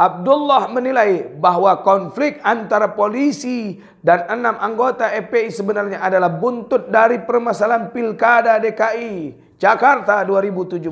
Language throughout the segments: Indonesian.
Abdullah menilai bahwa konflik antara polisi dan 6 anggota FPI sebenarnya adalah buntut dari permasalahan Pilkada DKI Jakarta 2017.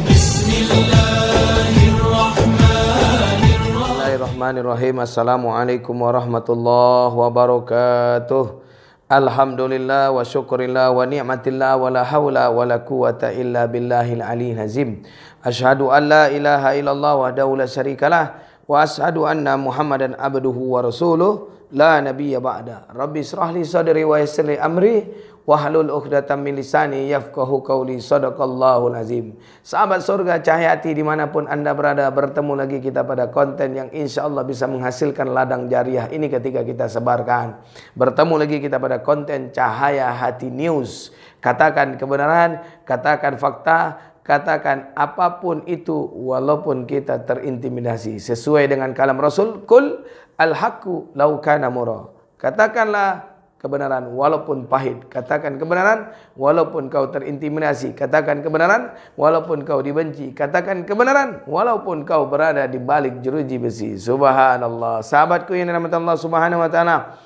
Bismillahirrahmanirrahim. Assalamualaikum warahmatullahi wabarakatuh. Alhamdulillah wa syukurillah wa ni'matillah wa la hawla wa la quwata illa billahil aliyyil azim. Asyhadu an la ilaha illallah wahdahu la syarikalah wa asyhadu anna Muhammadan abduhu wa rasuluh la nabiyya ba'da. Rabbi israh li sadri wa yassir li amri wahlul 'uqdatam min lisani yafqahu qawli. Shadaqallahul azim. Sahabat surga cahaya hati dimanapun anda berada, bertemu lagi kita pada konten yang insya Allah bisa menghasilkan ladang jariah ini ketika kita sebarkan. Bertemu lagi kita pada konten Cahaya Hati News. Katakan kebenaran, katakan fakta, katakan apapun itu walaupun kita terintimidasi. Sesuai dengan kalam Rasul, kul al-haqqu law kana murra. Katakanlah kebenaran walaupun pahit. Katakan kebenaran walaupun kau terintimidasi. Katakan kebenaran walaupun kau dibenci. Katakan kebenaran walaupun kau berada di balik jeruji besi. Subhanallah. Sahabatku yang dirahmati Allah Subhanahu wa taala,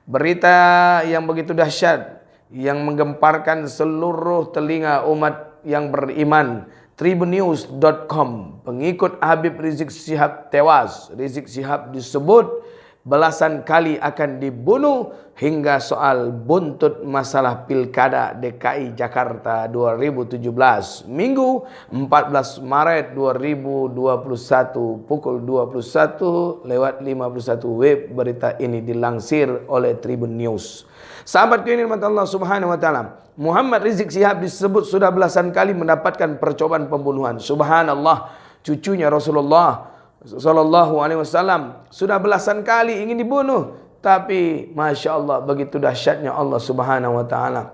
berita yang begitu dahsyat yang menggemparkan seluruh telinga umat yang beriman. Tribunnews.com, pengikut Habib Rizik Syihab tewas. Rizik Syihab disebut belasan kali akan dibunuh hingga soal buntut masalah Pilkada DKI Jakarta 2017. Minggu 14 Maret 2021 pukul 21:51 web berita ini dilansir oleh Tribun News. Sahabat ini Allah Subhanahu wa taala, Muhammad Rizik Syihab disebut sudah belasan kali mendapatkan percobaan pembunuhan. Subhanallah, cucunya Rasulullah Sallallahu alaihi wasallam sudah belasan kali ingin dibunuh, tapi Masya Allah begitu dahsyatnya Allah Subhanahu wa taala.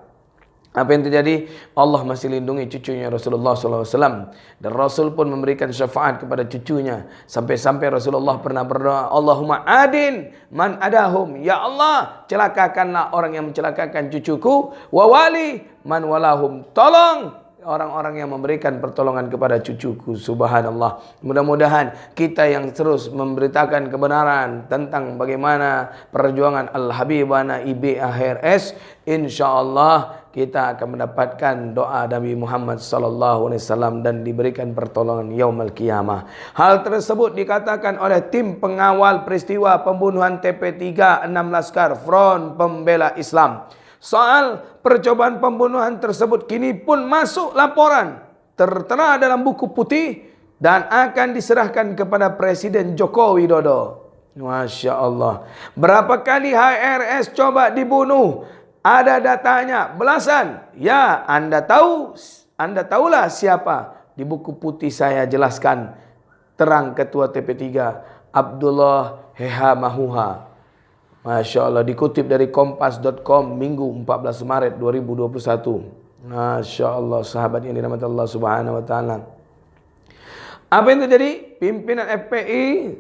Apa yang terjadi? Allah masih lindungi cucunya Rasulullah Sallallahu alaihi wasallam, dan Rasul pun memberikan syafaat kepada cucunya. Sampai-sampai Rasulullah pernah berdoa, Allahumma adin man adahum, ya Allah celakakanlah orang yang mencelakakan cucuku, wa wali man walahum, tolong orang-orang yang memberikan pertolongan kepada cucuku. Subhanallah. Mudah-mudahan kita yang terus memberitakan kebenaran tentang bagaimana perjuangan Al-Habibana IBHRS, insyaallah kita akan mendapatkan doa Nabi Muhammad sallallahu alaihi wasallam dan diberikan pertolongan yaumul qiyamah. Hal tersebut dikatakan oleh tim pengawal peristiwa pembunuhan TP3 6 Laskar Front Pembela Islam. Soal percobaan pembunuhan tersebut kini pun masuk laporan, tertera dalam buku putih dan akan diserahkan kepada Presiden Joko Widodo. Masya Allah. Berapa kali HRS coba dibunuh? Ada datanya, belasan. Ya, Anda tahulah siapa. Di buku putih saya jelaskan terang ketua TP3 Abdullah Heha Mahuha. Masya Allah, dikutip dari kompas.com Minggu 14 Maret 2021. Masya Allah, sahabat yang dirahmati Allah Subhanahu wa taala. Apa yang terjadi? Pimpinan FPI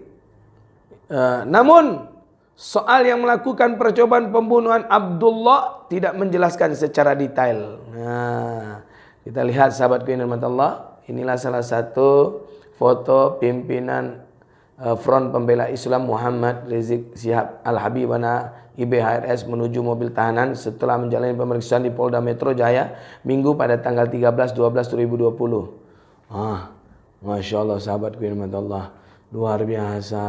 namun soal yang melakukan percobaan pembunuhan Abdullah tidak menjelaskan secara detail. Nah, kita lihat sahabatku yang dirahmati Allah, inilah salah satu foto pimpinan Front Pembela Islam Muhammad Rizik Syihab Al-Habibana IBHRS menuju mobil tahanan setelah menjalani pemeriksaan di Polda Metro Jaya Minggu pada tanggal 13/12/2020. Masya Allah sahabatku yang dirahmati Allah, luar biasa.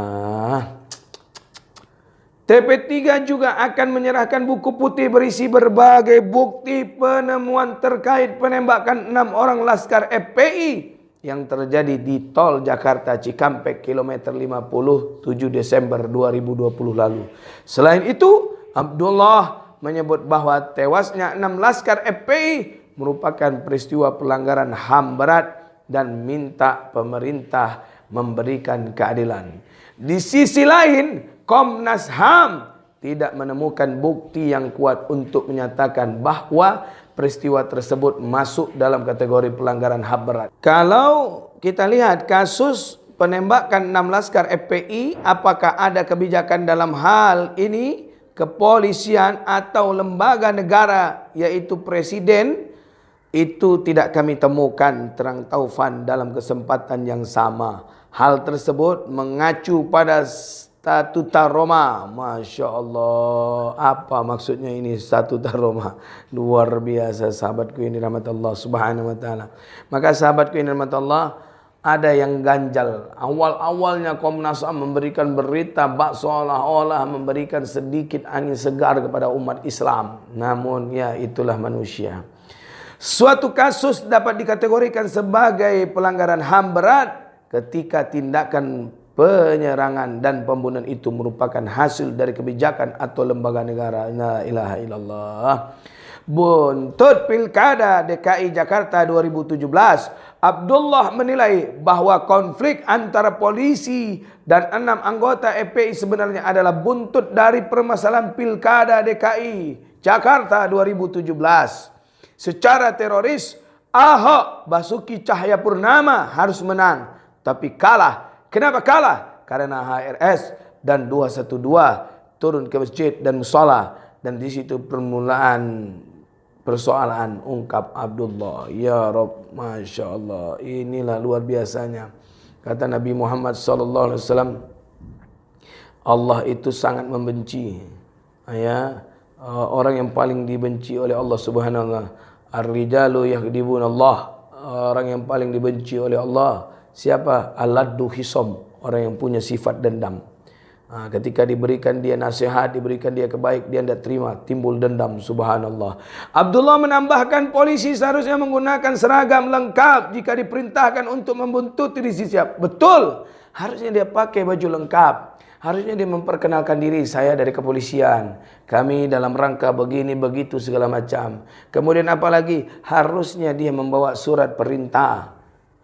TP3 juga akan menyerahkan buku putih berisi berbagai bukti penemuan terkait penembakan 6 orang laskar FPI yang terjadi di tol Jakarta Cikampek kilometer 50 7 Desember 2020 lalu. Selain itu, Abdullah menyebut bahwa tewasnya 6 laskar FPI merupakan peristiwa pelanggaran HAM berat dan minta pemerintah memberikan keadilan. Di sisi lain, Komnas HAM tidak menemukan bukti yang kuat untuk menyatakan bahwa peristiwa tersebut masuk dalam kategori pelanggaran HAM berat. Kalau kita lihat kasus penembakan 6 laskar FPI, apakah ada kebijakan dalam hal ini? Kepolisian atau lembaga negara yaitu presiden itu tidak kami temukan terang taufan dalam kesempatan yang sama. Hal tersebut mengacu pada Statuta Roma. Masya Allah. Apa maksudnya ini Statuta Roma? Luar biasa sahabatku ini rahmat Allah subhanahu wa ta'ala. Maka sahabatku ini rahmat Allah, ada yang ganjal. Awal-awalnya Komnas HAM memberikan berita bak seolah-olah memberikan sedikit angin segar kepada umat Islam. Namun ya itulah manusia. Suatu kasus dapat dikategorikan sebagai pelanggaran HAM berat ketika tindakan penyerangan dan pembunuhan itu merupakan hasil dari kebijakan atau lembaga negara. La ilaha illallah. Buntut Pilkada DKI Jakarta 2017, Abdullah menilai bahwa konflik antara polisi dan 6 anggota FPI sebenarnya adalah buntut dari permasalahan Pilkada DKI Jakarta 2017. Secara teroris, Ahok Basuki Cahayapurnama harus menang, tapi kalah. Kenapa kalah? Karena HRS dan 212 turun ke masjid dan mushola, dan di situ permulaan persoalan, ungkap Abdullah. Ya Rabb, Masya Allah, inilah luar biasanya. Kata Nabi Muhammad SAW, Allah itu sangat membenci orang yang paling dibenci oleh Allah Subhanahu wa ta'ala. Ar-rijalu yahdibun Allah. Orang yang paling dibenci oleh Allah siapa? Al-laddu hisom, orang yang punya sifat dendam. Ketika diberikan dia nasihat, diberikan dia kebaik, dia tidak terima, timbul dendam. Subhanallah. Abdullah menambahkan, polisi seharusnya menggunakan seragam lengkap jika diperintahkan untuk membuntuti Rizik Syihab. Betul, harusnya dia pakai baju lengkap. Harusnya dia memperkenalkan diri, saya dari kepolisian, kami dalam rangka begini begitu segala macam. Kemudian apalagi, harusnya dia membawa surat perintah.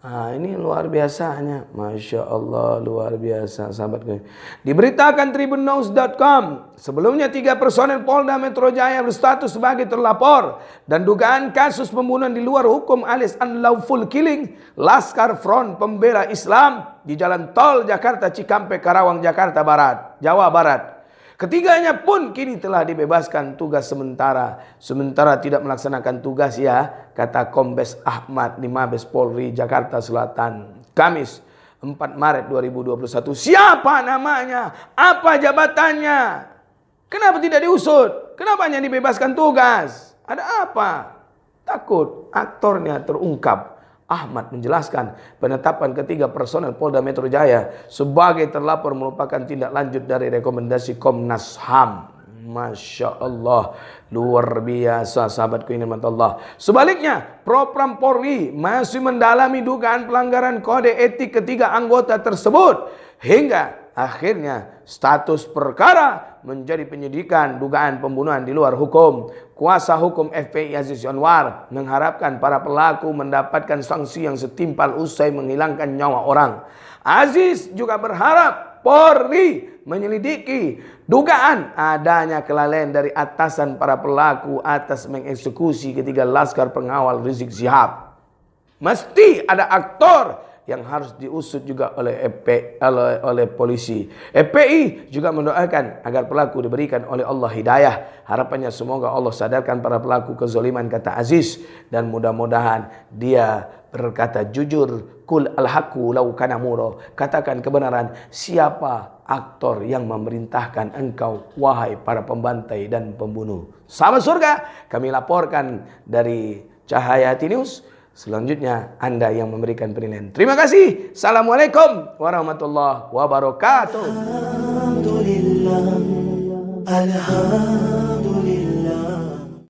Ini luar biasanya. Masya Allah, luar biasa sahabatku. Diberitakan tribunnews.com, sebelumnya 3 personel Polda Metro Jaya berstatus sebagai terlapor dan dugaan kasus pembunuhan di luar hukum alias unlawful killing Laskar Front Pembela Islam di Jalan Tol Jakarta Cikampek Karawang Jakarta Barat, Jawa Barat. Ketiganya pun kini telah dibebaskan tugas sementara tidak melaksanakan tugas ya, kata Kombes Ahmad di Mabes Polri Jakarta Selatan Kamis 4 Maret 2021. Siapa namanya? Apa jabatannya? Kenapa tidak diusut? Kenapa hanya dibebaskan tugas? Ada apa? Takut aktornya terungkap. Ahmad menjelaskan penetapan ketiga personel Polda Metro Jaya sebagai terlapor merupakan tindak lanjut dari rekomendasi Komnas HAM. Masya Allah, luar biasa sahabatku ini Allah. Sebaliknya, Propam Polri masih mendalami dugaan pelanggaran kode etik ketiga anggota tersebut hingga akhirnya status perkara menjadi penyidikan dugaan pembunuhan di luar hukum. Kuasa hukum FPI Aziz Anwar mengharapkan para pelaku mendapatkan sanksi yang setimpal usai menghilangkan nyawa orang. Aziz juga berharap Polri menyelidiki dugaan adanya kelalaian dari atasan para pelaku atas mengeksekusi ketiga laskar pengawal Rizik Syihab. Mesti ada aktor yang harus diusut juga oleh polisi. FPI juga mendoakan agar pelaku diberikan oleh Allah hidayah. Harapannya semoga Allah sadarkan para pelaku kezaliman, kata Aziz, dan mudah-mudahan dia berkata jujur. Kul al-haqqu law kana mura. Katakan kebenaran, siapa aktor yang memerintahkan engkau wahai para pembantai dan pembunuh? Sama surga. Kami laporkan dari Cahaya Hati News. Selanjutnya Anda yang memberikan penilaian. Terima kasih. Assalamualaikum warahmatullahi wabarakatuh. Alhamdulillah.